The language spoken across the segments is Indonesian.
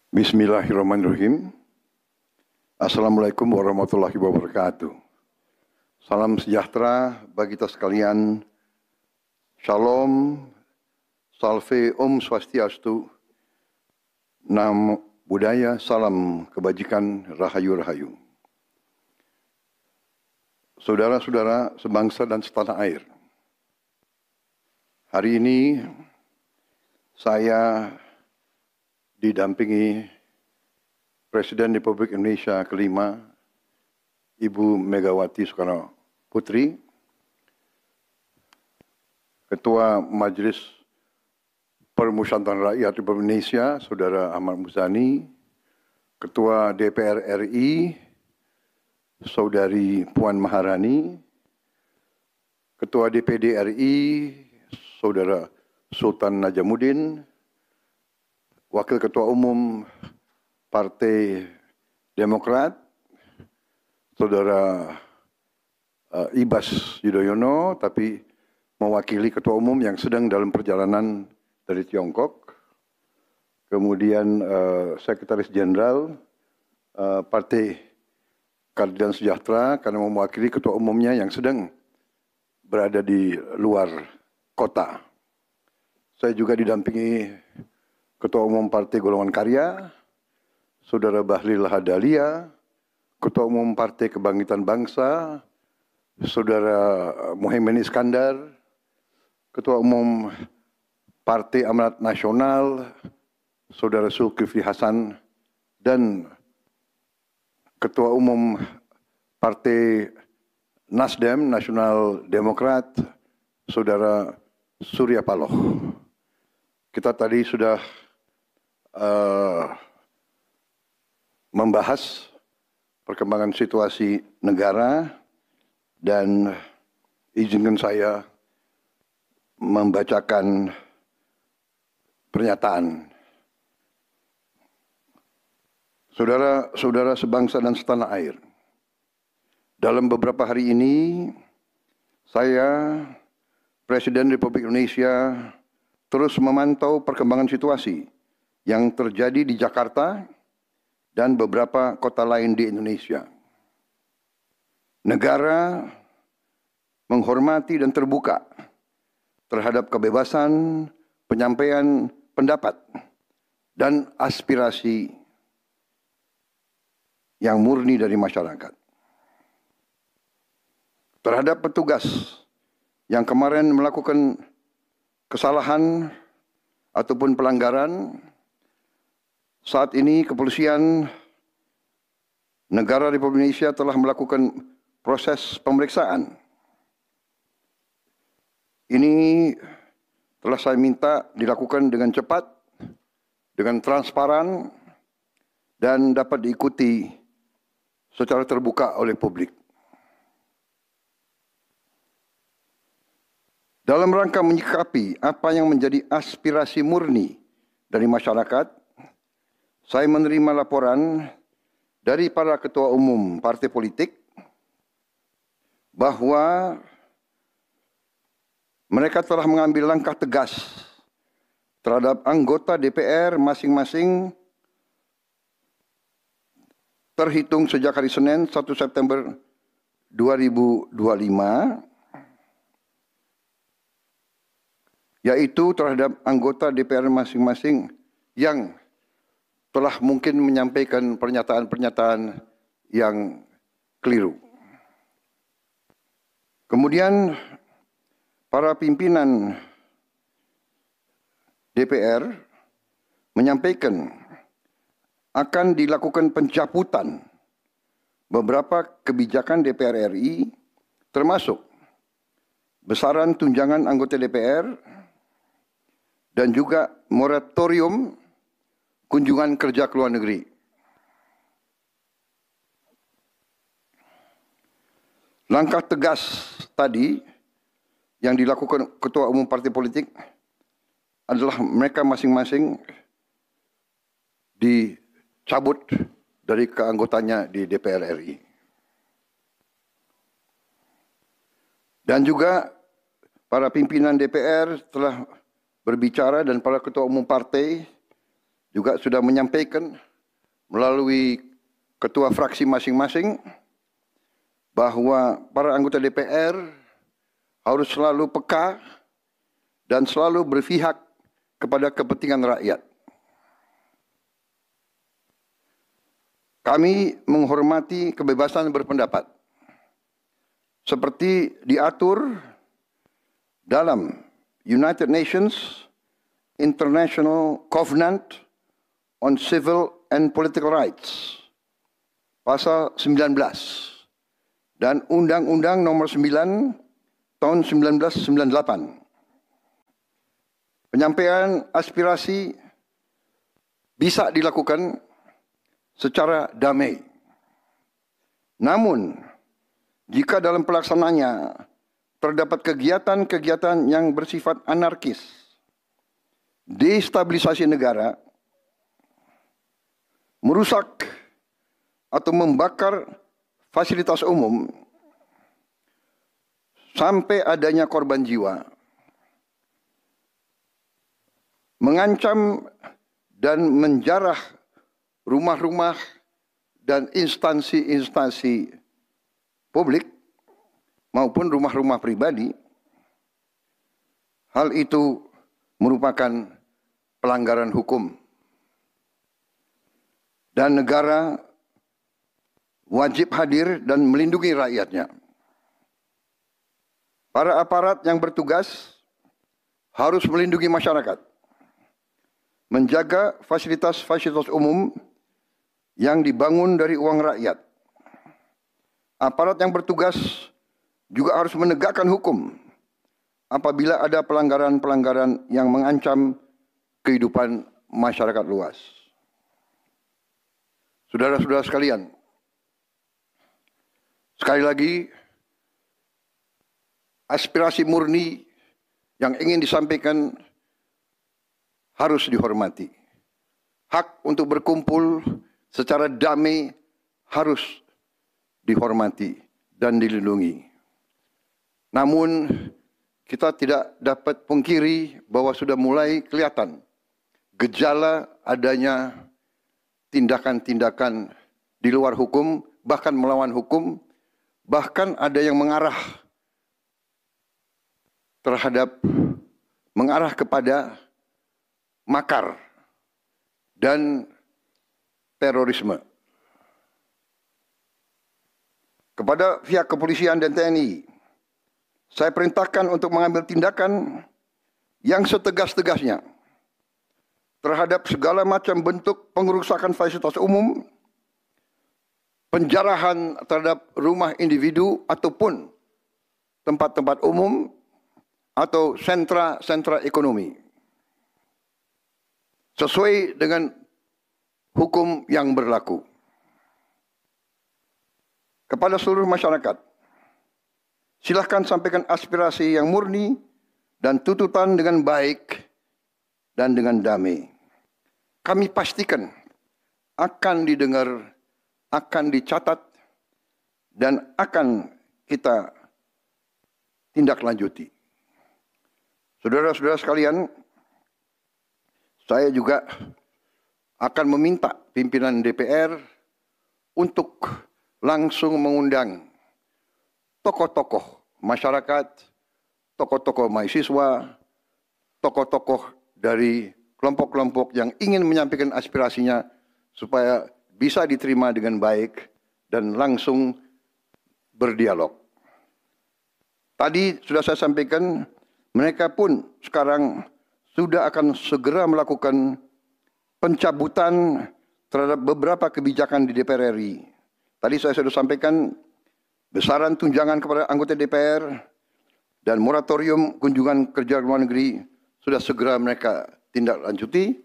Bismillahirrahmanirrahim. Assalamualaikum warahmatullahi wabarakatuh. Salam sejahtera bagi kita sekalian. Shalom, salve, om swastiastu, namo buddhaya, salam kebajikan, rahayu-rahayu. Saudara-saudara sebangsa dan setanah air. Hari ini saya didampingi Presiden Republik Indonesia kelima, Ibu Megawati Soekarno Putri, Ketua Majelis Permusyawaratan Rakyat Republik Indonesia, Saudara Ahmad Muzani, Ketua DPR RI, Saudari Puan Maharani, Ketua DPD RI, Saudara Sultan Najamuddin, Wakil Ketua Umum Partai Demokrat, Saudara Ibas Yudhoyono, tapi mewakili Ketua Umum yang sedang dalam perjalanan dari Tiongkok. Kemudian Sekretaris Jenderal Partai Keadilan Sejahtera karena mewakili Ketua Umumnya yang sedang berada di luar kota. Saya juga didampingi Ketua Umum Partai Golongan Karya, Saudara Bahlil Lahadalia, Ketua Umum Partai Kebangkitan Bangsa, Saudara Muhaimin Iskandar, Ketua Umum Partai Amanat Nasional, Saudara Zulkifli Hasan, dan Ketua Umum Partai Nasdem, Nasional Demokrat, Saudara Surya Paloh. Kita tadi sudah membahas perkembangan situasi negara dan izinkan saya membacakan pernyataan. Saudara-saudara sebangsa dan setanah air, dalam beberapa hari ini saya, Presiden Republik Indonesia, terus memantau perkembangan situasi yang terjadi di Jakarta dan beberapa kota lain di Indonesia. Negara menghormati dan terbuka terhadap kebebasan penyampaian pendapat dan aspirasi yang murni dari masyarakat. Terhadap petugas yang kemarin melakukan kesalahan ataupun pelanggaran, saat ini kepolisian negara Republik Indonesia telah melakukan proses pemeriksaan. Ini telah saya minta dilakukan dengan cepat, dengan transparan, dan dapat diikuti secara terbuka oleh publik. Dalam rangka menyikapi apa yang menjadi aspirasi murni dari masyarakat, saya menerima laporan dari para ketua umum partai politik bahwa mereka telah mengambil langkah tegas terhadap anggota DPR masing-masing terhitung sejak hari Senin 1 September 2025, yaitu terhadap anggota DPR masing-masing yang telah mungkin menyampaikan pernyataan-pernyataan yang keliru. Kemudian para pimpinan DPR menyampaikan akan dilakukan pencabutan beberapa kebijakan DPR RI, termasuk besaran tunjangan anggota DPR dan juga moratorium kunjungan kerja ke luar negeri. Langkah tegas tadi yang dilakukan ketua umum partai politik adalah mereka masing-masing dicabut dari keanggotanya di DPR RI. Dan juga para pimpinan DPR telah berbicara dan para ketua umum partai juga sudah menyampaikan melalui ketua fraksi masing-masing bahwa para anggota DPR harus selalu peka dan selalu berpihak kepada kepentingan rakyat. Kami menghormati kebebasan berpendapat seperti diatur dalam United Nations International Covenant on Civil and Political Rights pasal 19 dan Undang-Undang Nomor 9 tahun 1998. Penyampaian aspirasi bisa dilakukan secara damai. Namun, jika dalam pelaksananya terdapat kegiatan-kegiatan yang bersifat anarkis, destabilisasi negara, merusak atau membakar fasilitas umum, sampai adanya korban jiwa, mengancam dan menjarah rumah-rumah dan instansi-instansi publik maupun rumah-rumah pribadi, hal itu merupakan pelanggaran hukum. Dan negara wajib hadir dan melindungi rakyatnya. Para aparat yang bertugas harus melindungi masyarakat, menjaga fasilitas-fasilitas umum yang dibangun dari uang rakyat. Aparat yang bertugas juga harus menegakkan hukum apabila ada pelanggaran-pelanggaran yang mengancam kehidupan masyarakat luas. Saudara-saudara sekalian, sekali lagi, aspirasi murni yang ingin disampaikan harus dihormati. Hak untuk berkumpul secara damai harus dihormati dan dilindungi. Namun, kita tidak dapat pungkiri bahwa sudah mulai kelihatan gejala adanya tindakan-tindakan di luar hukum, bahkan melawan hukum, bahkan ada yang mengarah kepada makar dan terorisme. Kepada pihak kepolisian dan TNI, saya perintahkan untuk mengambil tindakan yang setegas-tegasnya terhadap segala macam bentuk pengerusakan fasilitas umum, penjarahan terhadap rumah individu ataupun tempat-tempat umum atau sentra-sentra ekonomi, sesuai dengan hukum yang berlaku. Kepada seluruh masyarakat, silahkan sampaikan aspirasi yang murni dan tuntutan dengan baik dan dengan damai. Kami pastikan akan didengar, akan dicatat, dan akan kita tindak lanjuti. Saudara-saudara sekalian, saya juga akan meminta pimpinan DPR untuk langsung mengundang tokoh-tokoh masyarakat, tokoh-tokoh mahasiswa, tokoh-tokoh dari kelompok-kelompok yang ingin menyampaikan aspirasinya supaya bisa diterima dengan baik dan langsung berdialog. Tadi sudah saya sampaikan, mereka pun sekarang sudah akan segera melakukan pencabutan terhadap beberapa kebijakan di DPR RI. Tadi saya sudah sampaikan besaran tunjangan kepada anggota DPR dan moratorium kunjungan kerja luar negeri sudah segera mereka tindak lanjuti,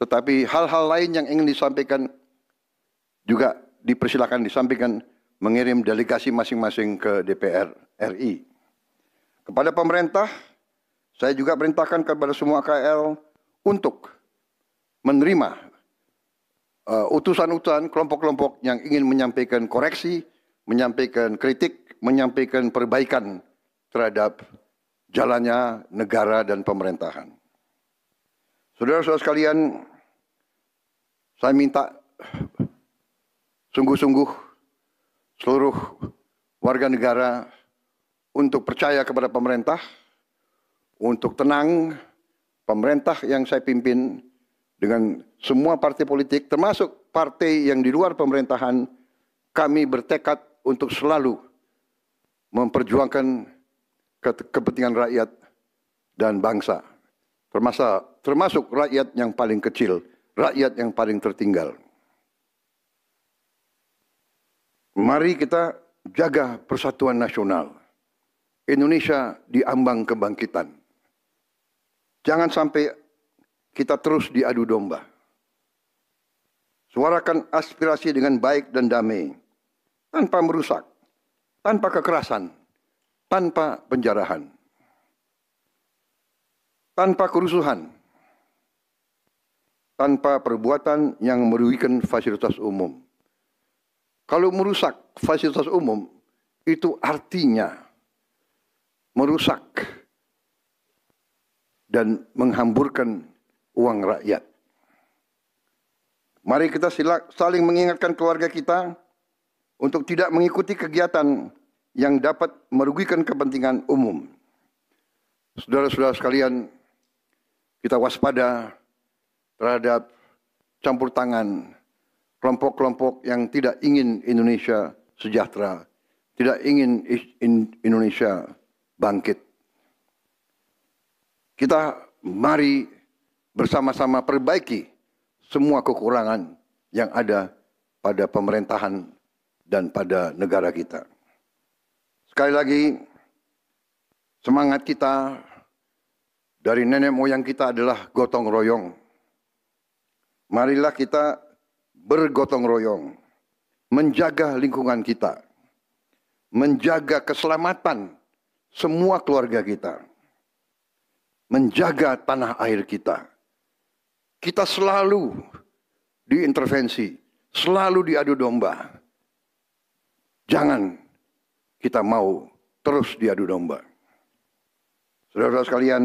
tetapi hal-hal lain yang ingin disampaikan juga dipersilakan disampaikan mengirim delegasi masing-masing ke DPR RI. Kepada pemerintah, saya juga perintahkan kepada semua KL untuk menerima utusan-utusan kelompok-kelompok yang ingin menyampaikan koreksi, menyampaikan kritik, menyampaikan perbaikan terhadap jalannya negara dan pemerintahan. Saudara-saudara sekalian, Saya minta sungguh-sungguh seluruh warga negara untuk percaya kepada pemerintah, untuk tenang. Pemerintah yang saya pimpin dengan semua partai politik, termasuk partai yang di luar pemerintahan, kami bertekad untuk selalu memperjuangkan kepentingan rakyat dan bangsa, termasuk rakyat yang paling kecil, rakyat yang paling tertinggal. Mari kita jaga persatuan nasional. Indonesia diambang kebangkitan. Jangan sampai kita terus diadu domba. Suarakan aspirasi dengan baik dan damai, tanpa merusak, tanpa kekerasan, tanpa penjarahan, tanpa kerusuhan, tanpa perbuatan yang merugikan fasilitas umum. Kalau merusak fasilitas umum, itu artinya merusak dan menghamburkan uang rakyat. Mari kita saling mengingatkan keluarga kita untuk tidak mengikuti kegiatan yang dapat merugikan kepentingan umum. Saudara-saudara sekalian, kita waspada terhadap campur tangan kelompok-kelompok yang tidak ingin Indonesia sejahtera, tidak ingin Indonesia bangkit. Kita mari bersama-sama perbaiki semua kekurangan yang ada pada pemerintahan dan pada negara kita. Sekali lagi, semangat kita dari nenek moyang kita adalah gotong royong. Marilah kita bergotong royong, menjaga lingkungan kita, menjaga keselamatan semua keluarga kita, menjaga tanah air kita. Kita selalu diintervensi, selalu diadu domba. Jangan kita mau terus diadu domba. Saudara-saudara sekalian,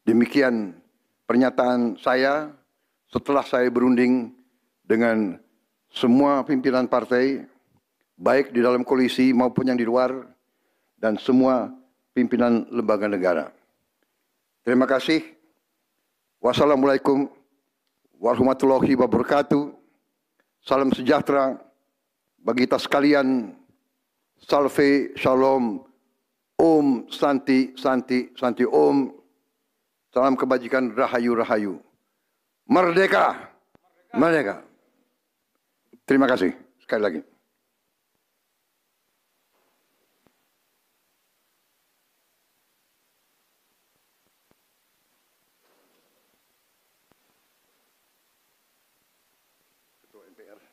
demikian pernyataan saya setelah saya berunding dengan semua pimpinan partai, baik di dalam koalisi maupun yang di luar, dan semua pimpinan lembaga negara. Terima kasih. Wassalamualaikum warahmatullahi wabarakatuh. Salam sejahtera bagi kita sekalian. Salve, shalom, om, santi, santi, santi, om. Salam kebajikan, rahayu, rahayu. Merdeka, merdeka. Terima kasih sekali lagi. Ketua MPR.